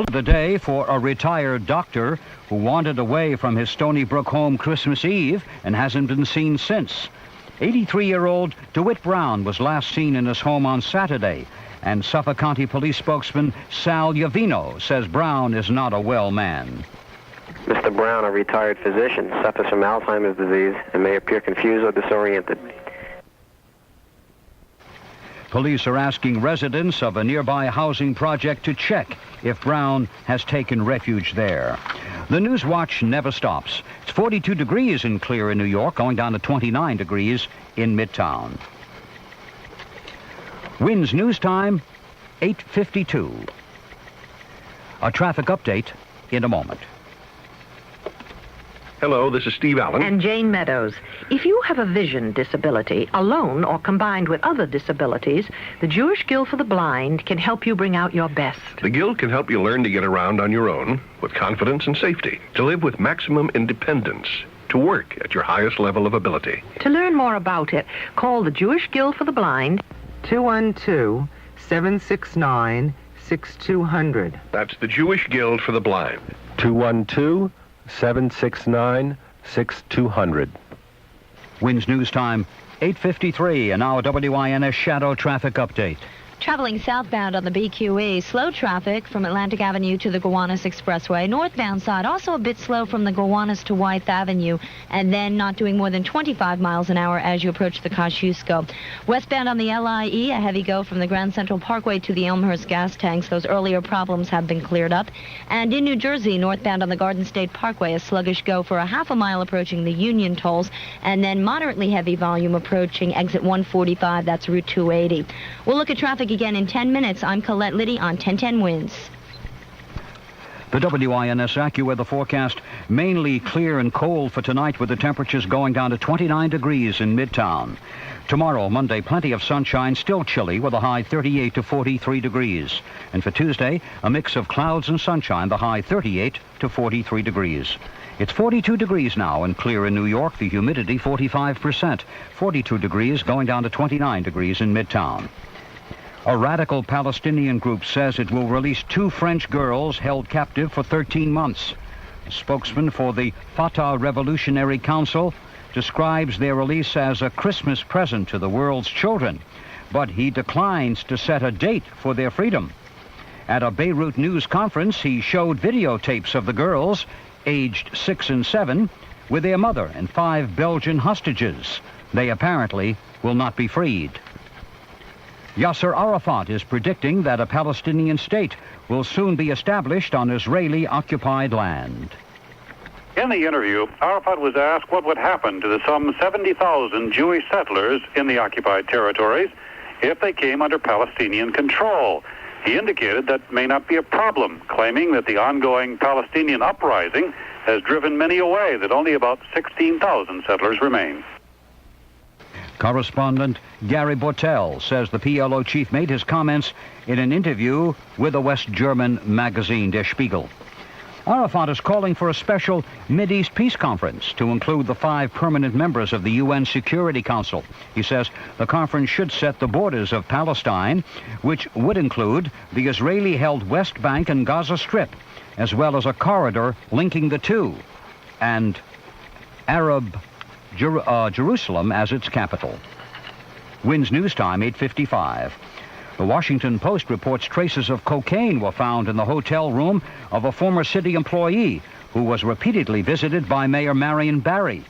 The day for a retired doctor who wandered away from his Stony Brook home Christmas Eve and hasn't been seen since. 83-year-old DeWitt Brown was last seen in his home on Saturday, and Suffolk County Police spokesman Sal Yavino says Brown is not a well man. Mr. Brown, a retired physician, suffers from Alzheimer's disease and may appear confused or disoriented. Police are asking residents of a nearby housing project to check if Brown has taken refuge there. The news watch never stops. It's 42 degrees in clear in New York, going down to 29 degrees in Midtown. WINS News Time, 8:52. A traffic update in a moment. Hello, this is Steve Allen. And Jane Meadows. If you have a vision disability, alone or combined with other disabilities, the Jewish Guild for the Blind can help you bring out your best. The Guild can help you learn to get around on your own with confidence and safety, to live with maximum independence, to work at your highest level of ability. To learn more about it, call the Jewish Guild for the Blind, 212-769-6200. That's the Jewish Guild for the Blind. 212-769-6200. WINS News Time, 8:53, and now a WINS Shadow Traffic Update. Traveling southbound on the BQE, slow traffic from Atlantic Avenue to the Gowanus Expressway. Northbound side, also a bit slow from the Gowanus to Wythe Avenue, and then not doing more than 25 miles an hour as you approach the Kosciuszko. Westbound on the LIE, a heavy go from the Grand Central Parkway to the Elmhurst gas tanks. Those earlier problems have been cleared up. And in New Jersey, northbound on the Garden State Parkway, a sluggish go for a half a mile approaching the Union tolls, and then moderately heavy volume approaching exit 145, that's Route 280. We'll look at traffic again in 10 minutes. I'm Colette Liddy on 1010 WINS. The WINS AccuWeather forecast, mainly clear and cold for tonight with the temperatures going down to 29 degrees in Midtown. Tomorrow, Monday, plenty of sunshine, still chilly with a high 38 to 43 degrees. And for Tuesday, a mix of clouds and sunshine, the high 38 to 43 degrees. It's 42 degrees now and clear in New York, the humidity 45%. 42 degrees going down to 29 degrees in Midtown. A radical Palestinian group says it will release 2 French girls held captive for 13 months. A spokesman for the Fatah Revolutionary Council describes their release as a Christmas present to the world's children, but he declines to set a date for their freedom. At a Beirut news conference, he showed videotapes of the girls, aged 6 and 7, with their mother and 5 Belgian hostages. They apparently will not be freed. Yasser Arafat is predicting that a Palestinian state will soon be established on Israeli-occupied land. In the interview, Arafat was asked what would happen to the some 70,000 Jewish settlers in the occupied territories if they came under Palestinian control. He indicated that may not be a problem, claiming that the ongoing Palestinian uprising has driven many away, that only about 16,000 settlers remain. Correspondent Gary Bortel says the PLO chief made his comments in an interview with a West German magazine, Der Spiegel. Arafat is calling for a special Mideast peace conference to include the 5 permanent members of the UN Security Council. He says the conference should set the borders of Palestine, which would include the Israeli-held West Bank and Gaza Strip, as well as a corridor linking the two, and Arab Jerusalem as its capital. WINS News Time, 8:55. The Washington Post reports traces of cocaine were found in the hotel room of a former city employee who was repeatedly visited by Mayor Marion Barry.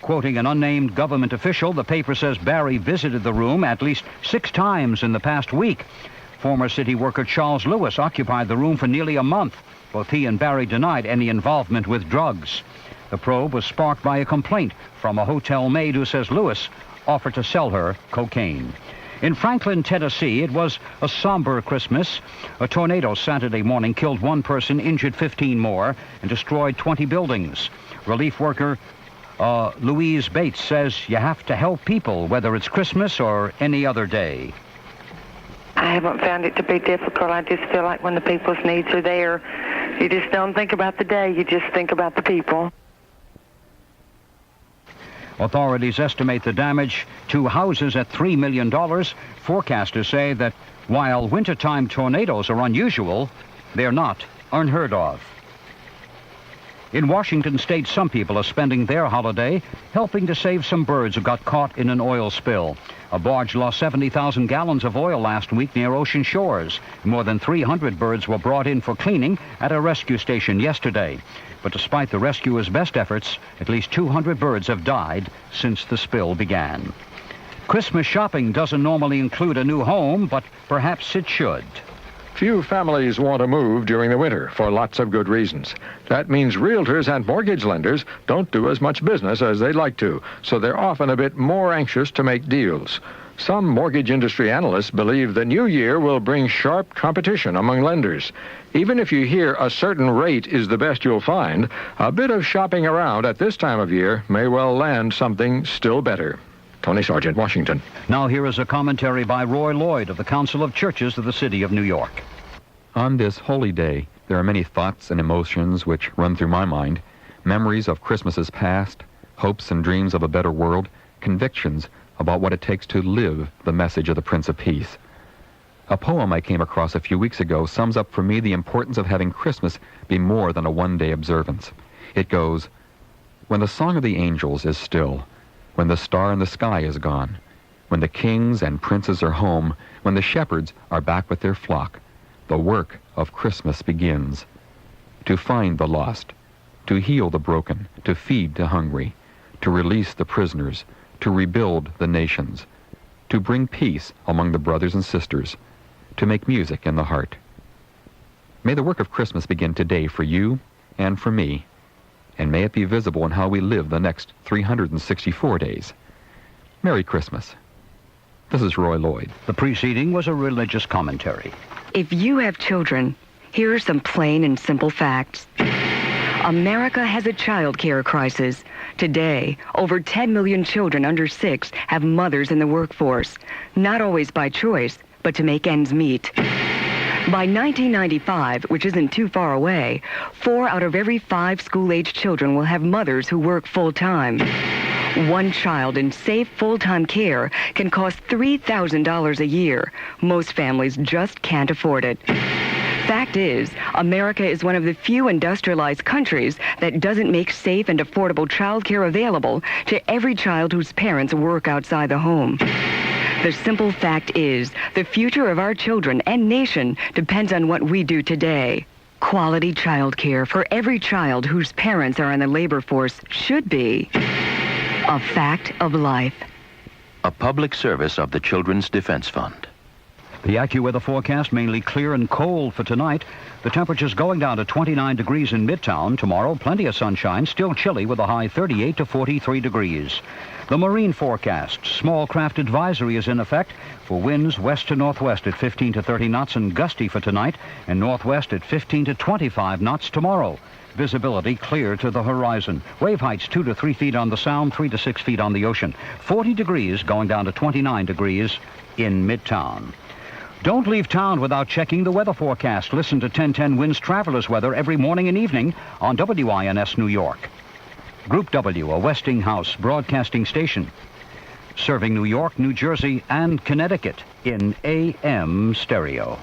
Quoting an unnamed government official, the paper says Barry visited the room at least 6 times in the past week. Former city worker Charles Lewis occupied the room for nearly a month. Both he and Barry denied any involvement with drugs. The probe was sparked by a complaint from a hotel maid who says Lewis offered to sell her cocaine. In Franklin, Tennessee, it was a somber Christmas. A tornado Saturday morning killed 1 person, injured 15 more, and destroyed 20 buildings. Relief worker Louise Bates says you have to help people, whether it's Christmas or any other day. I haven't found it to be difficult. I just feel like when the people's needs are there, you just don't think about the day, you just think about the people. Authorities estimate the damage to houses at $3 million. Forecasters say that while wintertime tornadoes are unusual, They're not unheard of. In Washington state, some people are spending their holiday helping to save some birds who got caught in an oil spill. A barge lost 70,000 gallons of oil last week near ocean shores. More than 300 birds were brought in for cleaning at a rescue station yesterday. But despite the rescuers' best efforts, at least 200 birds have died since the spill began. Christmas shopping doesn't normally include a new home, but perhaps it should. Few families want to move during the winter for lots of good reasons. That means realtors and mortgage lenders don't do as much business as they'd like to, so they're often a bit more anxious to make deals. Some mortgage industry analysts believe the new year will bring sharp competition among lenders. Even if you hear a certain rate is the best you'll find, a bit of shopping around at this time of year may well land something still better. Tony Sargent, Washington. Now here is a commentary by Roy Lloyd of the Council of Churches of the City of New York. On this holy day, there are many thoughts and emotions which run through my mind. Memories of Christmases past, hopes and dreams of a better world, convictions about what it takes to live the message of the Prince of Peace. A poem I came across a few weeks ago sums up for me the importance of having Christmas be more than a one-day observance. It goes, "When the song of the angels is still, when the star in the sky is gone, when the kings and princes are home, when the shepherds are back with their flock, the work of Christmas begins. To find the lost, to heal the broken, to feed the hungry, to release the prisoners, to rebuild the nations, to bring peace among the brothers and sisters, to make music in the heart." May the work of Christmas begin today for you and for me, and may it be visible in how we live the next 364 days. Merry Christmas. This is Roy Lloyd. The preceding was a religious commentary. If you have children, here are some plain and simple facts. America has a child care crisis. Today, over 10 million children under 6 have mothers in the workforce, not always by choice, but to make ends meet. By 1995, which isn't too far away, 4 out of every 5 school-age children will have mothers who work full-time. One child in safe full-time care can cost $3,000 a year. Most families just can't afford it. Fact is, America is one of the few industrialized countries that doesn't make safe and affordable child care available to every child whose parents work outside the home. The simple fact is, the future of our children and nation depends on what we do today. Quality child care for every child whose parents are in the labor force should be a fact of life. A public service of the Children's Defense Fund. The AccuWeather forecast, mainly clear and cold for tonight. The temperature's going down to 29 degrees in Midtown. Tomorrow, plenty of sunshine, still chilly with a high 38 to 43 degrees. The marine forecast, small craft advisory is in effect for winds west to northwest at 15 to 30 knots and gusty for tonight, and northwest at 15 to 25 knots tomorrow. Visibility clear to the horizon. Wave heights 2 to 3 feet on the Sound, 3 to 6 feet on the ocean. 40 degrees going down to 29 degrees in Midtown. Don't leave town without checking the weather forecast. Listen to 1010 Winds Travelers Weather every morning and evening on WINS New York. Group W, a Westinghouse broadcasting station, serving New York, New Jersey, and Connecticut in AM stereo.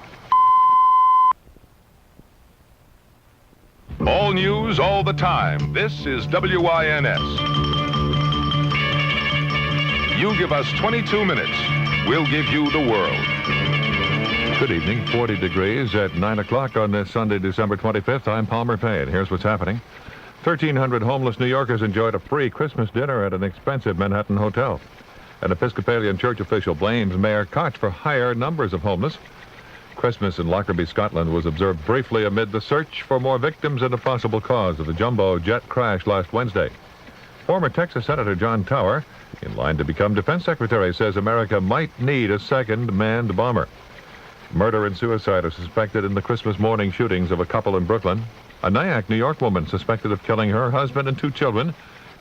All news, all the time. This is WINS. You give us 22 minutes. We'll give you the world. Good evening. 40 degrees at 9 o'clock on this Sunday, December 25th. I'm Palmer Payne. Here's what's happening. 1,300 homeless New Yorkers enjoyed a free Christmas dinner at an expensive Manhattan hotel. An Episcopalian church official blames Mayor Koch for higher numbers of homeless. Christmas in Lockerbie, Scotland was observed briefly amid the search for more victims and a possible cause of the jumbo jet crash last Wednesday. Former Texas Senator John Tower, in line to become defense secretary, says America might need a second manned bomber. Murder and suicide are suspected in the Christmas morning shootings of a couple in Brooklyn. A Nyack, New York woman suspected of killing her husband and 2 children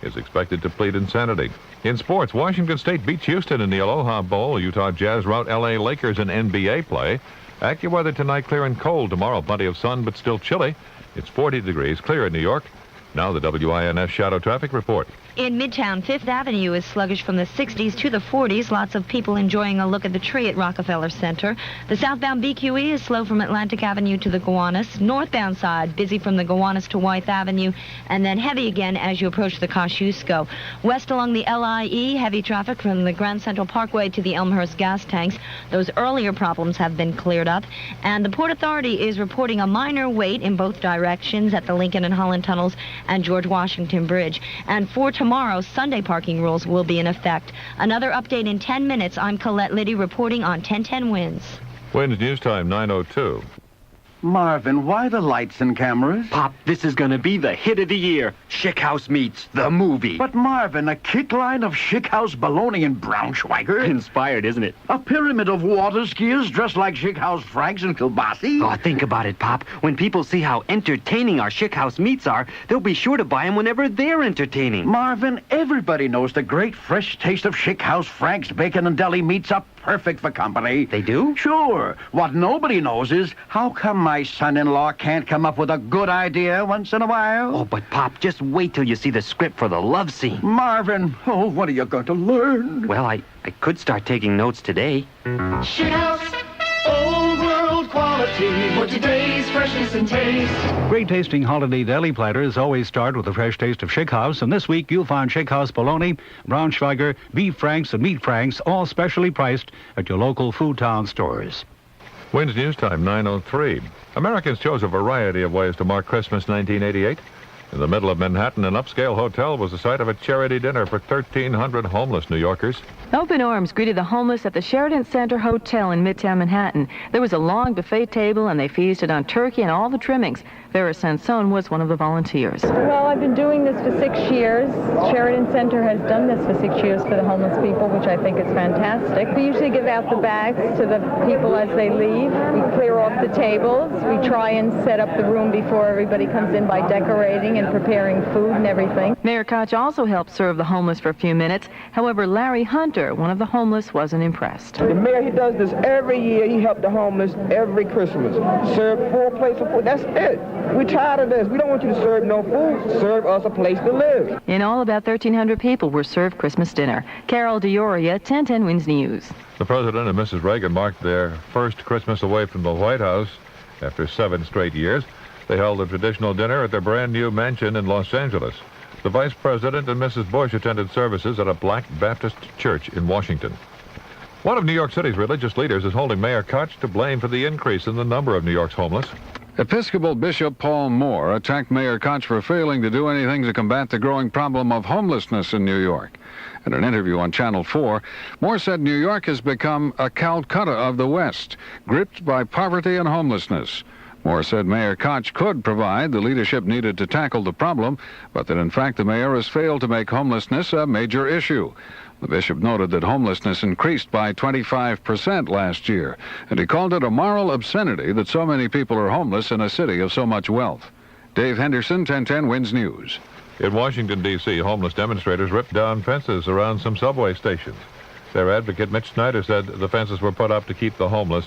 is expected to plead insanity. In sports, Washington State beats Houston in the Aloha Bowl. Utah Jazz rout LA Lakers in NBA play. AccuWeather tonight, clear and cold. Tomorrow, plenty of sun, but still chilly. It's 40 degrees, clear in New York. Now the WINS Shadow Traffic Report. In Midtown, Fifth Avenue is sluggish from the 60s to the 40s. Lots of people enjoying a look at the tree at Rockefeller Center. The southbound BQE is slow from Atlantic Avenue to the Gowanus. Northbound side, busy from the Gowanus to Wythe Avenue, and then heavy again as you approach the Kosciuszko. West along the LIE, heavy traffic from the Grand Central Parkway to the Elmhurst gas tanks. Those earlier problems have been cleared up. And the Port Authority is reporting a minor wait in both directions at the Lincoln and Holland tunnels and George Washington Bridge. And for tomorrow, Sunday parking rules will be in effect. Another update in 10 minutes. I'm Colette Liddy reporting on 1010 Winds. Winds News Time 9:02. Marvin, why the lights and cameras? Pop, this is gonna be the hit of the year. Schickhouse Meets, the movie. But Marvin, a kick line of Schickhouse baloney and Braunschweiger? Inspired, isn't it? A pyramid of water skiers dressed like Schickhouse Franks and Kilbasi? Oh, think about it, Pop. When people see how entertaining our Schickhouse Meets are, they'll be sure to buy them whenever they're entertaining. Marvin, everybody knows the great fresh taste of Schickhouse Franks bacon and deli meats are perfect for company. They do? Sure. What nobody knows is how come my son-in-law can't come up with a good idea once in a while? Oh, but Pop, just wait till you see the script for the love scene. Marvin, oh, what are you going to learn? Well, I could start taking notes today. Shithouse, old world quality for today's freshness and taste. Great tasting holiday deli platters always start with a fresh taste of Schickhouse, and this week you'll find Schickhouse bologna, Braunschweiger, beef franks, and meat franks, all specially priced at your local Food Town stores. Winds News Time 9:03. Americans chose a variety of ways to mark Christmas 1988. In the middle of Manhattan, an upscale hotel was the site of a charity dinner for 1,300 homeless New Yorkers. Open arms greeted the homeless at the Sheridan Center Hotel in Midtown Manhattan. There was a long buffet table, and they feasted on turkey and all the trimmings. Vera Sansone was one of the volunteers. Well, I've been doing this for 6 years. Sheridan Center has done this for 6 years for the homeless people, which I think is fantastic. We usually give out the bags to the people as they leave. We clear off the tables. We try and set up the room before everybody comes in by decorating and preparing food and everything. Mayor Koch also helped serve the homeless for a few minutes. However, Larry Hunter, one of the homeless, wasn't impressed. The mayor, he does this every year. He helped the homeless every Christmas. Serve 4 plates of food. That's it. We're tired of this. We don't want you to serve no food. Serve us a place to live. In all, about 1,300 people were served Christmas dinner. Carol DeOria, 1010 Winds News. The President and Mrs. Reagan marked their first Christmas away from the White House after 7 straight years. They held a traditional dinner at their brand-new mansion in Los Angeles. The Vice President and Mrs. Bush attended services at a Black Baptist church in Washington. One of New York City's religious leaders is holding Mayor Koch to blame for the increase in the number of New York's homeless. Episcopal Bishop Paul Moore attacked Mayor Koch for failing to do anything to combat the growing problem of homelessness in New York. In an interview on Channel 4, Moore said New York has become a Calcutta of the West, gripped by poverty and homelessness. Moore said Mayor Koch could provide the leadership needed to tackle the problem, but that in fact the mayor has failed to make homelessness a major issue. The bishop noted that homelessness increased by 25% last year, and he called it a moral obscenity that so many people are homeless in a city of so much wealth. Dave Henderson, 1010 Winds News. In Washington, D.C., homeless demonstrators ripped down fences around some subway stations. Their advocate, Mitch Snyder, said the fences were put up to keep the homeless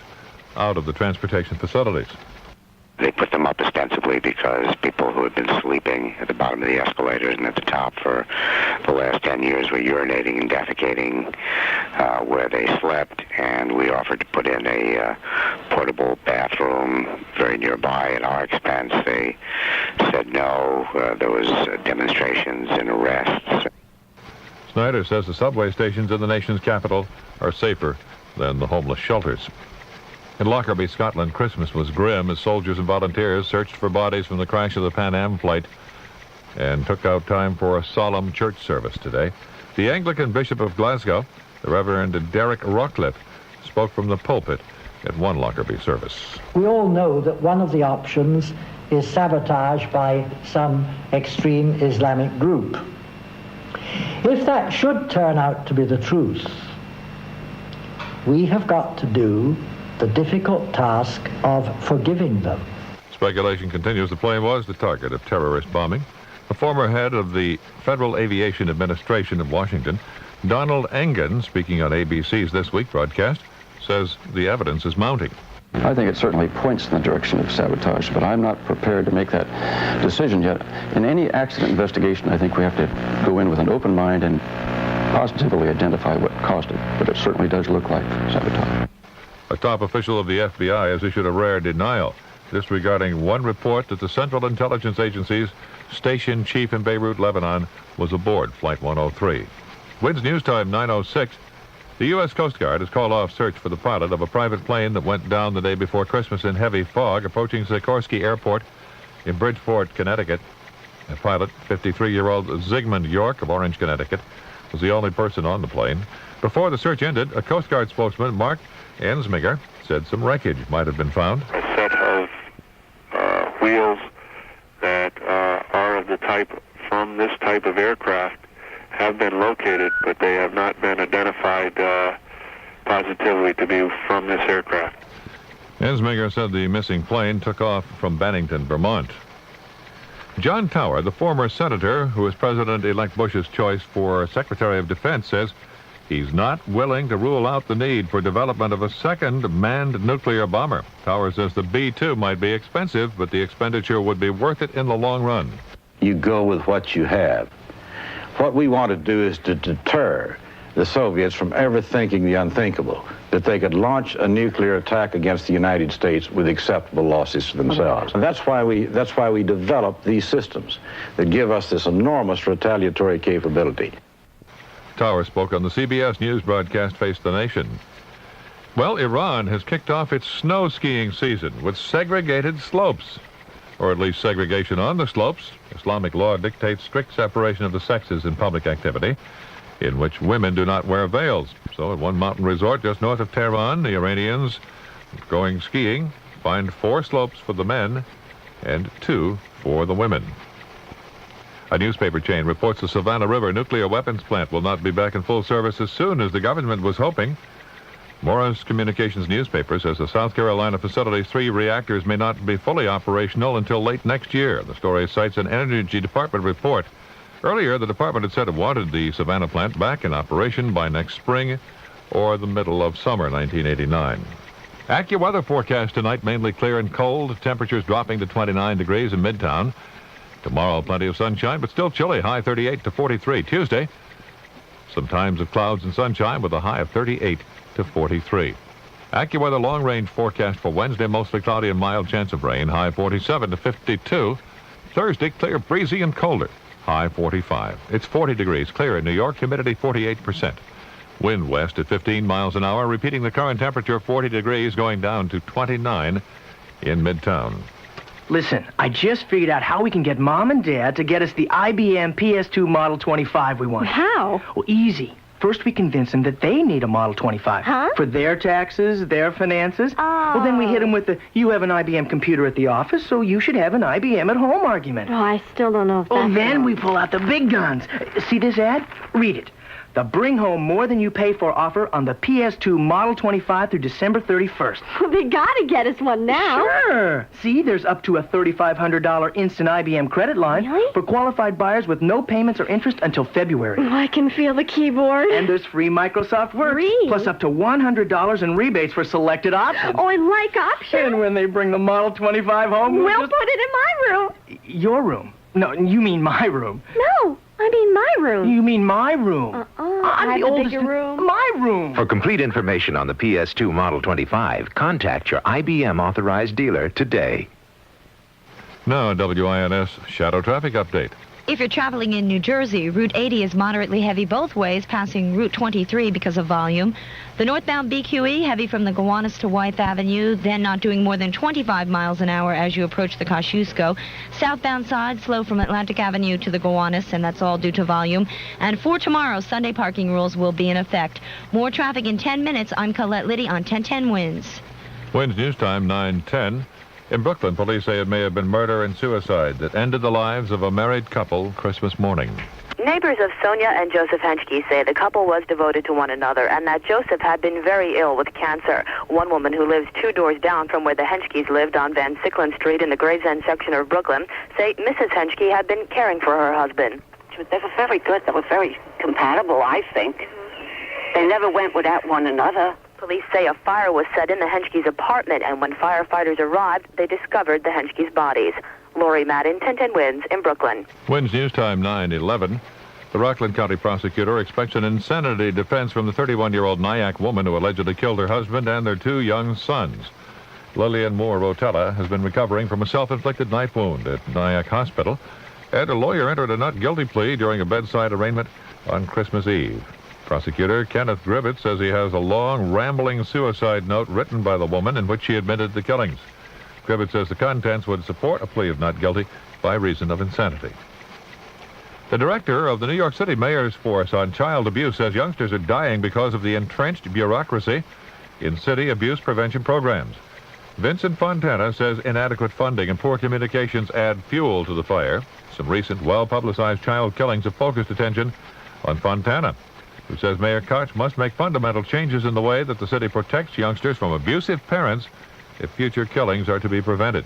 out of the transportation facilities. They put them up ostensibly because people who had been sleeping at the bottom of the escalators and at the top for the last 10 years were urinating and defecating where they slept, and we offered to put in a portable bathroom very nearby at our expense. They said no. There was demonstrations and arrests. Snyder says the subway stations in the nation's capital are safer than the homeless shelters. In Lockerbie, Scotland, Christmas was grim as soldiers and volunteers searched for bodies from the crash of the Pan Am flight and took out time for a solemn church service today. The Anglican Bishop of Glasgow, the Reverend Derek Rockcliffe, spoke from the pulpit at one Lockerbie service. We all know that one of the options is sabotage by some extreme Islamic group. If that should turn out to be the truth, we have got to do the difficult task of forgiving them. Speculation continues the plane was the target of terrorist bombing. The former head of the Federal Aviation Administration of Washington, Donald Engen, speaking on ABC's This Week broadcast, says the evidence is mounting. I think it certainly points in the direction of sabotage, but I'm not prepared to make that decision yet. In any accident investigation, I think we have to go in with an open mind and positively identify what caused it, but it certainly does look like sabotage. A top official of the FBI has issued a rare denial, disregarding one report that the Central Intelligence Agency's station chief in Beirut, Lebanon, was aboard Flight 103. WINS News Time 9:06. The U.S. Coast Guard has called off search for the pilot of a private plane that went down the day before Christmas in heavy fog approaching Sikorsky Airport in Bridgeport, Connecticut. The pilot, 53-year-old Zygmunt York of Orange, Connecticut, was the only person on the plane. Before the search ended, a Coast Guard spokesman, Mark Ensminger, said some wreckage might have been found. A set of wheels that are of the type from this type of aircraft have been located, but they have not been identified positively to be from this aircraft. Ensminger said the missing plane took off from Bennington, Vermont. John Tower, the former senator who is President-elect Bush's choice for Secretary of Defense, says he's not willing to rule out the need for development of a second manned nuclear bomber. Tower says the B-2 might be expensive, but the expenditure would be worth it in the long run. You go with what you have. What we want to do is to deter the Soviets from ever thinking the unthinkable, that they could launch a nuclear attack against the United States with acceptable losses to themselves. And that's why we developed these systems that give us this enormous retaliatory capability. Tower spoke on the CBS News broadcast Face the Nation. Well, Iran has kicked off its snow skiing season with segregated slopes, or at least segregation on the slopes. Islamic law dictates strict separation of the sexes in public activity, in which women do not wear veils. So at one mountain resort just north of Tehran, the Iranians going skiing find 4 slopes for the men and 2 for the women. A newspaper chain reports the Savannah River nuclear weapons plant will not be back in full service as soon as the government was hoping. Morris Communications newspaper says the South Carolina facility's 3 reactors may not be fully operational until late next year. The story cites an Energy Department report. Earlier, the department had said it wanted the Savannah plant back in operation by next spring or the middle of summer 1989. AccuWeather forecast tonight, mainly clear and cold. Temperatures dropping to 29 degrees in Midtown. Tomorrow, plenty of sunshine, but still chilly, high 38 to 43. Tuesday, some times of clouds and sunshine with a high of 38 to 43. AccuWeather long-range forecast for Wednesday, mostly cloudy and mild chance of rain, high 47 to 52. Thursday, clear, breezy, and colder, high 45. It's 40 degrees, clear in New York, humidity 48%. Wind west at 15 miles an hour, repeating the current temperature, 40 degrees, going down to 29 in Midtown. Listen, I just figured out how we can get Mom and Dad to get us the IBM PS2 Model 25 we want. How? Well, easy. First, we convince them that they need a Model 25. Huh? For their taxes, their finances. Oh. Well, then we hit them with the, you have an IBM computer at the office, so you should have an IBM at home argument. Oh, I still don't know if that's... Oh, then we pull out the big guns. See this ad? Read it. The Bring Home More Than You Pay For offer on the PS2 Model 25 through December 31st. Well, they gotta get us one now. Sure. See, there's up to a $3,500 instant IBM credit line for qualified buyers with no payments or interest until February. Oh, I can feel the keyboard. And there's free Microsoft Word. Plus up to $100 in rebates for selected options. Oh, I like options. And when they bring the Model 25 home, we'll put it in my room. Your room? No, you mean my room. No, I mean my room. You mean my room. I'm the oldest bigger room. My room. For complete information on the PS2 Model 25, contact your IBM authorized dealer today. Now, a WINS shadow traffic update. If you're traveling in New Jersey, Route 80 is moderately heavy both ways, passing Route 23 because of volume. The northbound BQE, heavy from the Gowanus to Wythe Avenue, then not doing more than 25 miles an hour as you approach the Kosciuszko. Southbound side, slow from Atlantic Avenue to the Gowanus, and that's all due to volume. And for tomorrow, Sunday parking rules will be in effect. More traffic in 10 minutes. I'm Colette Liddy on 1010 WINS. WINS News Time, 9:10. In Brooklyn, police say it may have been murder and suicide that ended the lives of a married couple Christmas morning. Neighbors of Sonia and Joseph Henschke say the couple was devoted to one another and that Joseph had been very ill with cancer. One woman who lives 2 doors down from where the Henschkes lived on Van Sicklen Street in the Gravesend section of Brooklyn say Mrs. Henschke had been caring for her husband. They were very good. They were very compatible, I think. They never went without one another. Police say a fire was set in the Henschke's apartment, and when firefighters arrived, they discovered the Henschke's bodies. Lori Madden, 1010 Wins in Brooklyn. Wins News Time 9/11. The Rockland County prosecutor expects an insanity defense from the 31-year-old Nyack woman who allegedly killed her husband and their 2 young sons. Lillian Moore Rotella has been recovering from a self-inflicted knife wound at Nyack Hospital, and a lawyer entered a not guilty plea during a bedside arraignment on Christmas Eve. Prosecutor Kenneth Gribbett says he has a long, rambling suicide note written by the woman in which she admitted the killings. Gribbett says the contents would support a plea of not guilty by reason of insanity. The director of the New York City Mayor's Force on Child Abuse says youngsters are dying because of the entrenched bureaucracy in city abuse prevention programs. Vincent Fontana says inadequate funding and poor communications add fuel to the fire. Some recent, well-publicized child killings have focused attention on Fontana, who says Mayor Koch must make fundamental changes in the way that the city protects youngsters from abusive parents if future killings are to be prevented.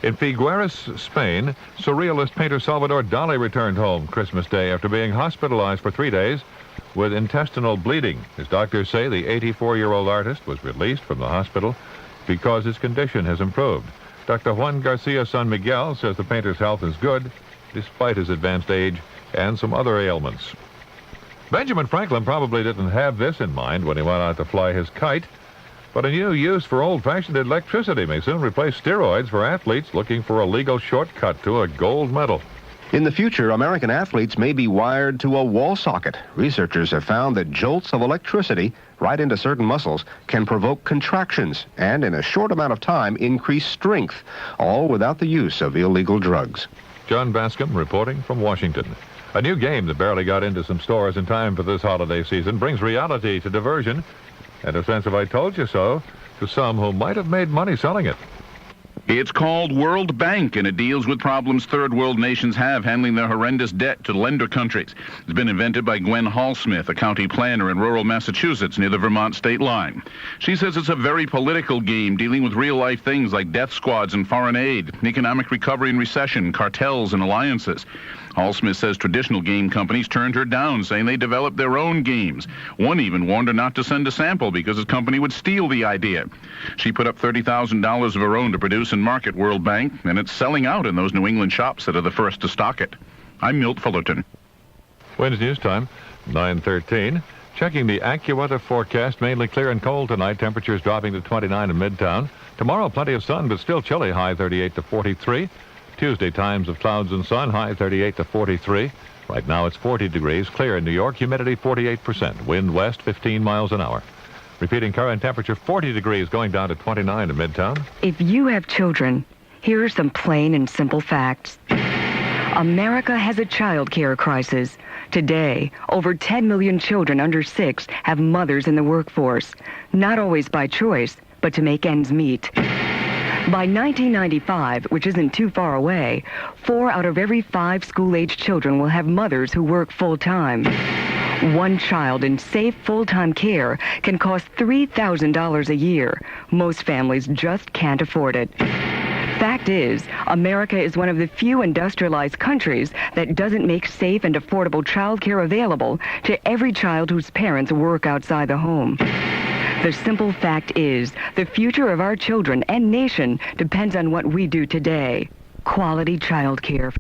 In Figueres, Spain, surrealist painter Salvador Dali returned home Christmas Day after being hospitalized for 3 days with intestinal bleeding. His doctors say the 84-year-old artist was released from the hospital because his condition has improved. Dr. Juan Garcia San Miguel says the painter's health is good despite his advanced age and some other ailments. Benjamin Franklin probably didn't have this in mind when he went out to fly his kite, but a new use for old-fashioned electricity may soon replace steroids for athletes looking for a legal shortcut to a gold medal. In the future, American athletes may be wired to a wall socket. Researchers have found that jolts of electricity right into certain muscles can provoke contractions and, in a short amount of time, increase strength, all without the use of illegal drugs. John Bascom reporting from Washington. A new game that barely got into some stores in time for this holiday season brings reality to diversion and a sense of I told you so to some who might have made money selling it. It's called World Bank, and it deals with problems third world nations have handling their horrendous debt to lender countries. It's been invented by Gwen Hallsmith, a county planner in rural Massachusetts near the Vermont state line. She says it's a very political game dealing with real-life things like death squads and foreign aid, economic recovery and recession, cartels and alliances. Hallsmith says traditional game companies turned her down, saying they developed their own games. One even warned her not to send a sample because his company would steal the idea. She put up $30,000 of her own to produce and market World Bank, and it's selling out in those New England shops that are the first to stock it. I'm Milt Fullerton. Wednesday News Time, 9:13. Checking the AccuWeather forecast, mainly clear and cold tonight. Temperatures dropping to 29 in Midtown. Tomorrow, plenty of sun, but still chilly, high 38 to 43. Tuesday, times of clouds and sun, high 38 to 43. Right now it's 40 degrees, clear in New York, humidity 48%, wind west 15 miles an hour. Repeating current temperature 40 degrees, going down to 29 in Midtown. If you have children, here are some plain and simple facts. America has a child care crisis. Today, over 10 million children under 6 have mothers in the workforce, not always by choice, but to make ends meet. By 1995, which isn't too far away, 4 out of every 5 school-age children will have mothers who work full-time. One child in safe full-time care can cost $3,000 a year. Most families just can't afford it. Fact is, America is one of the few industrialized countries that doesn't make safe and affordable child care available to every child whose parents work outside the home. The simple fact is, the future of our children and nation depends on what we do today. Quality child care.